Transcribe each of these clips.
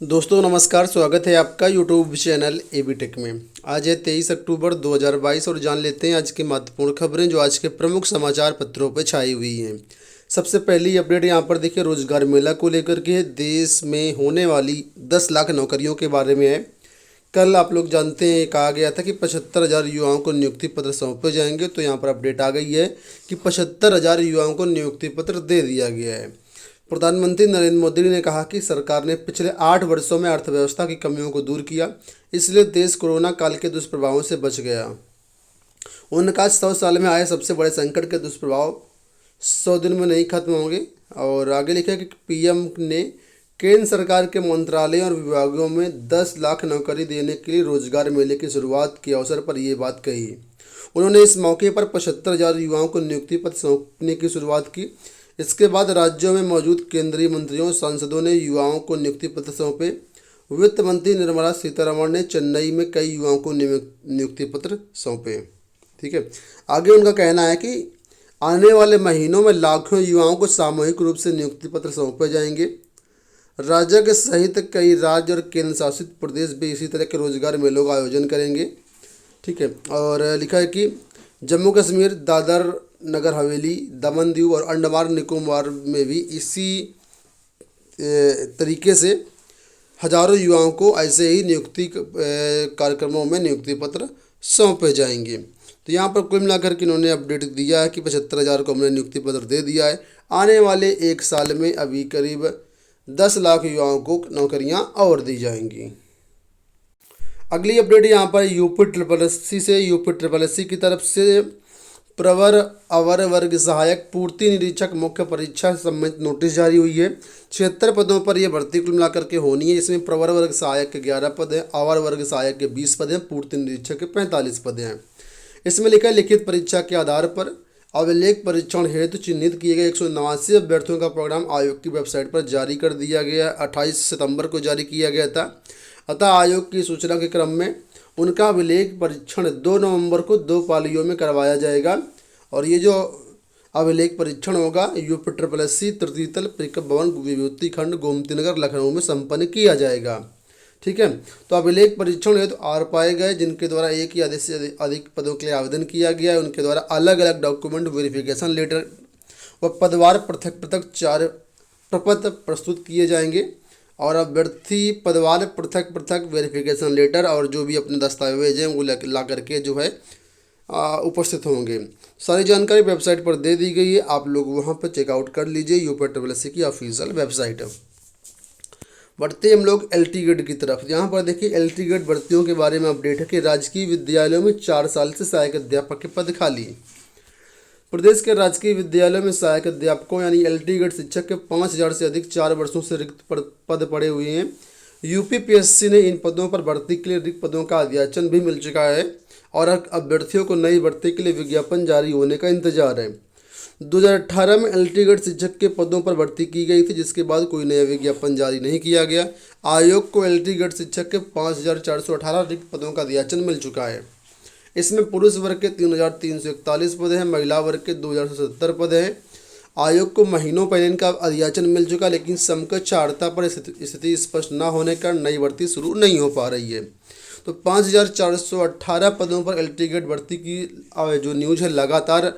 दोस्तों नमस्कार, स्वागत है आपका यूट्यूब चैनल एबी टेक में। आज है 23 अक्टूबर 2022 और जान लेते हैं आज की महत्वपूर्ण खबरें जो आज के प्रमुख समाचार पत्रों पर छाई हुई हैं। सबसे पहली अपडेट यहाँ पर देखिए, रोजगार मेला को लेकर के देश में होने वाली 10 लाख नौकरियों के बारे में है। कल आप लोग जानते हैं कहा गया था कि 75,000 युवाओं को नियुक्ति पत्र सौंपे जाएंगे, तो यहाँ पर अपडेट आ गई है कि 75,000 युवाओं को नियुक्ति पत्र दे दिया गया है। प्रधानमंत्री नरेंद्र मोदी ने कहा कि सरकार ने पिछले 8 वर्षों में अर्थव्यवस्था की कमियों को दूर किया, इसलिए देश कोरोना काल के दुष्प्रभावों से बच गया। उन्होंने कहा 100 साल में आए सबसे बड़े संकट के दुष्प्रभाव 100 दिन में नहीं खत्म होंगे। और आगे लिखा कि पीएम ने केंद्र सरकार के मंत्रालयों और विभागों में 10 लाख नौकरी देने के लिए रोजगार मेले की शुरुआत के अवसर पर ये बात कही। उन्होंने इस मौके पर 75,000 युवाओं को नियुक्ति पत्र सौंपने की शुरुआत की। इसके बाद राज्यों में मौजूद केंद्रीय मंत्रियों सांसदों ने युवाओं को नियुक्ति पत्र सौंपे। वित्त मंत्री निर्मला सीतारमण ने चेन्नई में कई युवाओं को नियुक्ति पत्र सौंपे। ठीक है, आगे उनका कहना है कि आने वाले महीनों में लाखों युवाओं को सामूहिक रूप से नियुक्ति पत्र सौंपे जाएंगे। राज्य के सहित कई राज्य और केंद्र शासित प्रदेश भी इसी तरह के रोजगार मेलों का आयोजन करेंगे। ठीक है, और लिखा है कि जम्मू कश्मीर, दादर नगर हवेली, दमन दीव और अंडमान निकोबार में भी इसी तरीके से हजारों युवाओं को ऐसे ही नियुक्ति कार्यक्रमों में नियुक्ति पत्र सौंपे जाएंगे। तो यहाँ पर कुल मिलाकर के इन्होंने अपडेट दिया है कि 75,000 को हमने नियुक्ति पत्र दे दिया है। आने वाले एक साल में अभी करीब 10 लाख युवाओं को नौकरियाँ और दी जाएंगी। अगली अपडेट यहाँ पर यूपी ट्रिपल एस सी की तरफ से प्रवर अवर वर्ग सहायक पूर्ति निरीक्षक मुख्य परीक्षा संबंधित नोटिस जारी हुई है। 76 पदों पर यह भर्ती कुल मिलाकर के होनी है। इसमें प्रवर वर्ग सहायक के 11 पद हैं, अवर वर्ग सहायक के 20 पद हैं, पूर्ति निरीक्षक के 45 पद हैं। इसमें लिखा है लिखित परीक्षा के आधार पर अभिलेख परीक्षण हेतु चिन्हित किए गए 189 अभ्यर्थियों का प्रोग्राम आयोग की वेबसाइट पर जारी कर दिया गया। 28 सितंबर को जारी किया गया था। अतः आयोग की सूचना के क्रम में उनका अभिलेख परीक्षण 2 नवंबर को 2 पालियों में करवाया जाएगा। और ये जो अभिलेख परीक्षण होगा यूपी ट्रिपल एस सी तृतीय तल पिकअप भवन विभूति खंड गोमती नगर लखनऊ में संपन्न किया जाएगा। ठीक है, तो अभिलेख परीक्षण हेतु आर पाए गए जिनके द्वारा एक ही आदेश से अधिक पदों के लिए आवेदन किया गया है, उनके द्वारा अलग अलग डॉक्यूमेंट वेरिफिकेशन लेटर व पदवार पृथक पृथक 4 प्रपत्र प्रस्तुत किए जाएंगे। और अभ्यर्थी पदवार पृथक पृथक वेरिफिकेशन लेटर और जो भी अपने दस्तावेज हैं वो ला करके जो है उपस्थित होंगे। सारी जानकारी वेबसाइट पर दे दी गई है, आप लोग वहां पर चेकआउट कर लीजिए। यूपी ट्रिपल एस सी की ऑफिशियल वेबसाइट है। बढ़ते हम लोग एलटी ग्रेड की तरफ। यहाँ पर देखिए एलटी ग्रेड भर्तियों के बारे में अपडेट है कि राजकीय विद्यालयों में 4 साल से सहायक अध्यापक के पद खाली। प्रदेश के राजकीय विद्यालयों में सहायक अध्यापकों यानी एलटी ग्रेड शिक्षक के 5,000 से अधिक 4 वर्षों से रिक्त पद पड़े हुए हैं। यूपीपीएससी ने इन पदों पर भर्ती के लिए रिक्त पदों का अध्याचन भी मिल चुका है और अभ्यर्थियों को नई भर्ती के लिए विज्ञापन जारी होने का इंतजार है। 2018 में एलटी ग्रेड शिक्षक के पदों पर भर्ती की गई थी, जिसके बाद कोई नया विज्ञापन जारी नहीं किया गया। आयोग को एलटी ग्रेड शिक्षक के 5,418 रिक्त पदों का अध्याचन मिल चुका है। इसमें पुरुष वर्ग के 3,341 पद हैं, महिला वर्ग के 2,070 पद हैं। आयोग को महीनों पहले इनका अध्याचन मिल चुका, लेकिन समकक्ष अर्हता पर स्थिति स्पष्ट न होने का नई भर्ती शुरू नहीं हो पा रही है। तो 5,418 पदों पर एलटी ग्रेड भर्ती की जो न्यूज़ है लगातार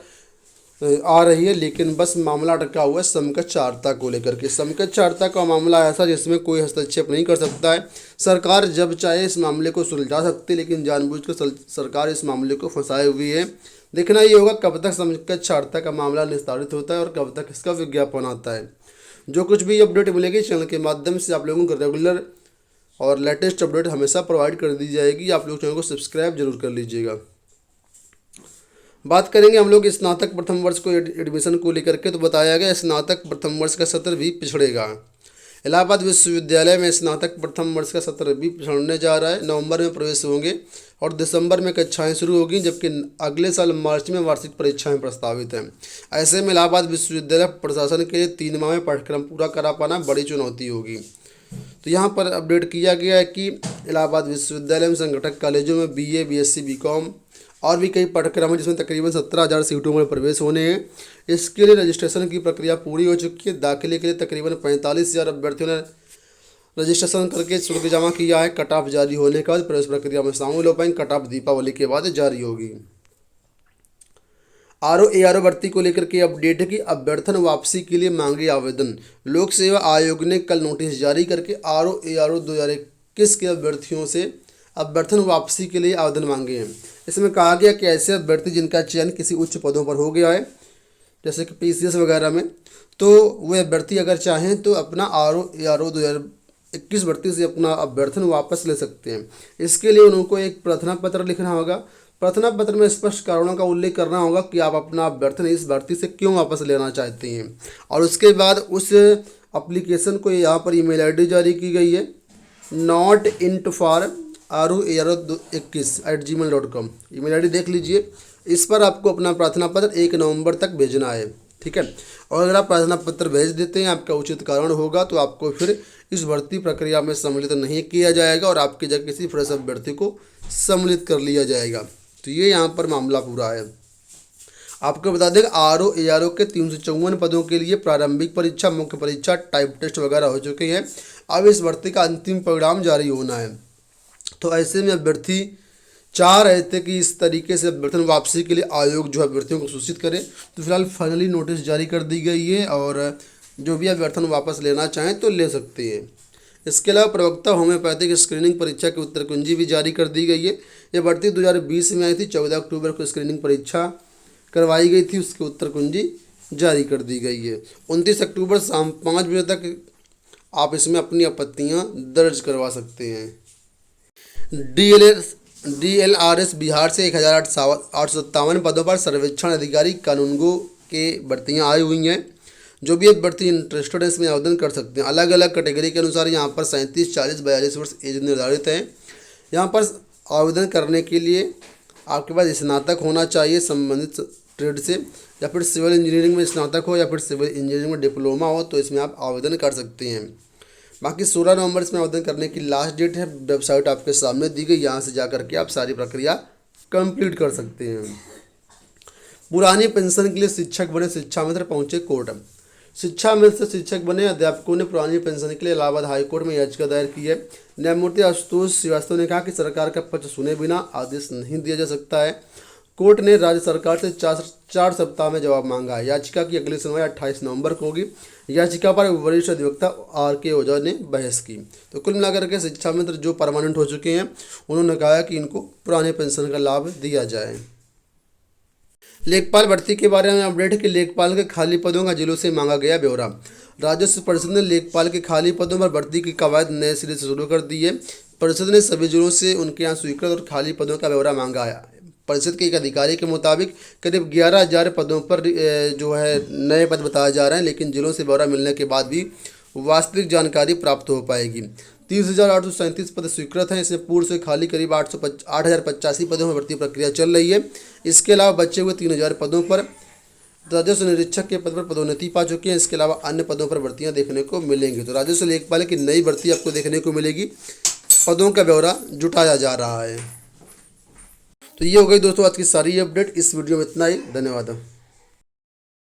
आ रही है, लेकिन बस मामला अटका हुआ है समकक्ष अर्हता को लेकर के। समकक्ष अर्हता का मामला ऐसा जिसमें कोई हस्तक्षेप नहीं कर सकता है। सरकार जब चाहे इस मामले को सुलझा सकती है, लेकिन जानबूझकर सरकार इस मामले को फंसाए हुई है। देखना ये होगा कब तक समकक्ष अर्हता का मामला निस्तारित होता है और कब तक इसका विज्ञापन आता है। जो कुछ भी अपडेट मिलेगी चैनल के माध्यम से आप लोगों को रेगुलर और लेटेस्ट अपडेट हमेशा प्रोवाइड कर दी जाएगी। आप लोग चैनल को सब्सक्राइब जरूर कर लीजिएगा। बात करेंगे हम लोग स्नातक प्रथम वर्ष को एडमिशन को लेकर के, तो बताया गया स्नातक प्रथम वर्ष का सत्र भी पिछड़ेगा। इलाहाबाद विश्वविद्यालय में स्नातक प्रथम वर्ष का सत्र भी पिछड़ने जा रहा है। नवंबर में प्रवेश होंगे और दिसंबर में कक्षाएं शुरू होगी, जबकि अगले साल मार्च में वार्षिक परीक्षाएं प्रस्तावित हैं। ऐसे में इलाहाबाद विश्वविद्यालय प्रशासन के लिए 3 माह में पाठ्यक्रम पूरा करा पाना बड़ी चुनौती होगी। तो यहाँ पर अपडेट किया गया है कि इलाहाबाद विश्वविद्यालय में संगठक कॉलेजों में बीए, बीएससी, बीकॉम और भी कई पाठ्यक्रम हैं जिसमें तकरीबन 17,000 सीटों में प्रवेश होने हैं। इसके लिए रजिस्ट्रेशन की प्रक्रिया पूरी हो चुकी है। दाखिले के लिए तकरीबन 45,000 अभ्यर्थियों ने रजिस्ट्रेशन करके शुल्क जमा किया है। कट ऑफ जारी होने के बाद प्रवेश प्रक्रिया में शामिल हो पाएंगे। कट ऑफ दीपावली के बाद जारी होगी। आरओ एआरओ भर्ती को लेकर के अपडेट है कि अभ्यर्थन वापसी के लिए मांगे आवेदन। लोक सेवा आयोग ने कल नोटिस जारी करके आरओ एआरओ 2021 के अभ्यर्थियों से अभ्यर्थन वापसी के लिए आवेदन मांगे हैं। इसमें कहा गया कि ऐसे अभ्यर्थी जिनका चयन किसी उच्च पदों पर हो गया है, जैसे कि पीसीएस वगैरह में, तो वे अभ्यर्थी अगर चाहें तो अपना आरओ एआरओ 2021 भर्ती से अपना अभ्यर्थन वापस ले सकते हैं। इसके लिए उनको एक प्रार्थना पत्र लिखना होगा। प्रार्थना पत्र में स्पष्ट कारणों का उल्लेख करना होगा कि आप अपना अभ्यर्थन इस भर्ती से क्यों वापस लेना चाहते हैं। और उसके बाद उस एप्लीकेशन को यहाँ पर ईमेल आईडी जारी की गई है, not.int@aro21@gmail.com। ईमेल आईडी देख लीजिए। इस पर आपको अपना प्रार्थना पत्र 1 नवंबर तक भेजना है, ठीक है। और अगर आप प्रार्थना पत्र भेज देते हैं, आपका उचित कारण होगा, तो आपको फिर इस भर्ती प्रक्रिया में सम्मिलित नहीं किया जाएगा और आपकी जगह किसी फ्रेश अभ्यर्थी को सम्मिलित कर लिया जाएगा। तो ये यहाँ पर मामला पूरा है। आपको बता दें आरओ एआरओ के 354 पदों के लिए प्रारंभिक परीक्षा, मुख्य परीक्षा, टाइप टेस्ट वगैरह हो चुके हैं। अब इस भर्ती का अंतिम परिणाम जारी होना है। तो ऐसे में अभ्यर्थी चाह रहे थे कि इस तरीके से अभ्यर्थन वापसी के लिए आयोग जो अभ्यर्थियों को सूचित करे। तो फिलहाल फाइनली नोटिस जारी कर दी गई है और जो भी अभ्यर्थन वापस लेना चाहें तो ले सकते हैं। इसके अलावा प्रवक्ता होम्योपैथिक स्क्रीनिंग परीक्षा की उत्तर कुंजी भी जारी कर दी गई है। ये भर्ती 2020 में आई थी। 14 अक्टूबर को स्क्रीनिंग परीक्षा करवाई गई थी, उसकी उत्तर कुंजी जारी कर दी गई है। 29 अक्टूबर शाम 5 बजे तक आप इसमें अपनी आपत्तियां दर्ज करवा सकते हैं। DLRS बिहार से 1857 पदों पर सर्वेक्षण अधिकारी कानूनगो के भर्तियाँ आई हुई हैं। जो भी अभ्यर्थी इंटरेस्टेड है इसमें आवेदन कर सकते हैं। अलग अलग कैटेगरी के अनुसार यहाँ पर 37, 40, 42 वर्ष एज निर्धारित है। यहाँ पर आवेदन करने के लिए आपके पास स्नातक होना चाहिए संबंधित ट्रेड से, या फिर सिविल इंजीनियरिंग में स्नातक हो या फिर सिविल इंजीनियरिंग में डिप्लोमा हो, तो इसमें आप आवेदन कर सकते हैं। बाकी 16 नवंबर इसमें आवेदन करने की लास्ट डेट है। वेबसाइट आपके सामने दी गई, यहाँ से जा करके आप सारी प्रक्रिया कंप्लीट कर सकते हैं। पुरानी पेंशन के लिए शिक्षक बने शिक्षा मित्र पहुँचे कोर्ट। शिक्षा मित्र से शिक्षक बने अध्यापकों ने पुरानी पेंशन के लिए इलाहाबाद हाईकोर्ट में याचिका दायर की है। न्यायमूर्ति आशुतोष श्रीवास्तव ने कहा कि सरकार का पक्ष सुने बिना आदेश नहीं दिया जा सकता है। कोर्ट ने राज्य सरकार से 4 सप्ताह में जवाब मांगा है। याचिका की अगली सुनवाई 28 नवंबर को होगी। याचिका पर वरिष्ठ अधिवक्ता RK ओझा ने बहस की। तो कुल मिलाकर के शिक्षा मित्र जो परमानेंट हो चुके हैं उन्होंने कहा कि इनको पुराने पेंशन का लाभ दिया जाए। लेखपाल भर्ती के बारे में अपडेट है कि लेखपाल के खाली पदों का जिलों से मांगा गया ब्यौरा। राजस्व परिषद ने लेखपाल के खाली पदों पर भर्ती की कवायद नए सिरे से शुरू कर दी है। परिषद ने सभी जिलों से उनके यहाँ स्वीकृत और खाली पदों का ब्यौरा मांगा है। परिषद के एक अधिकारी के मुताबिक करीब 11,000 पदों पर जो है नए पद बताए जा रहे हैं, लेकिन जिलों से ब्यौरा मिलने के बाद भी वास्तविक जानकारी प्राप्त हो पाएगी। 30,837 पद स्वीकृत हैं। इसमें पूर्व से खाली करीब 8,085 पदों में भर्ती प्रक्रिया चल रही है। इसके अलावा बचे हुए 3,000 पदों पर राजस्व निरीक्षक के पद पर पदोन्नति पा चुके हैं। इसके अलावा अन्य पदों पर भर्तियां देखने को मिलेंगी। तो राजस्व लेखपाल की नई भर्ती आपको देखने को मिलेगी। पदों का ब्यौरा जुटाया जा रहा है। तो ये हो गई दोस्तों आज की सारी अपडेट। इस वीडियो में इतना ही। धन्यवाद।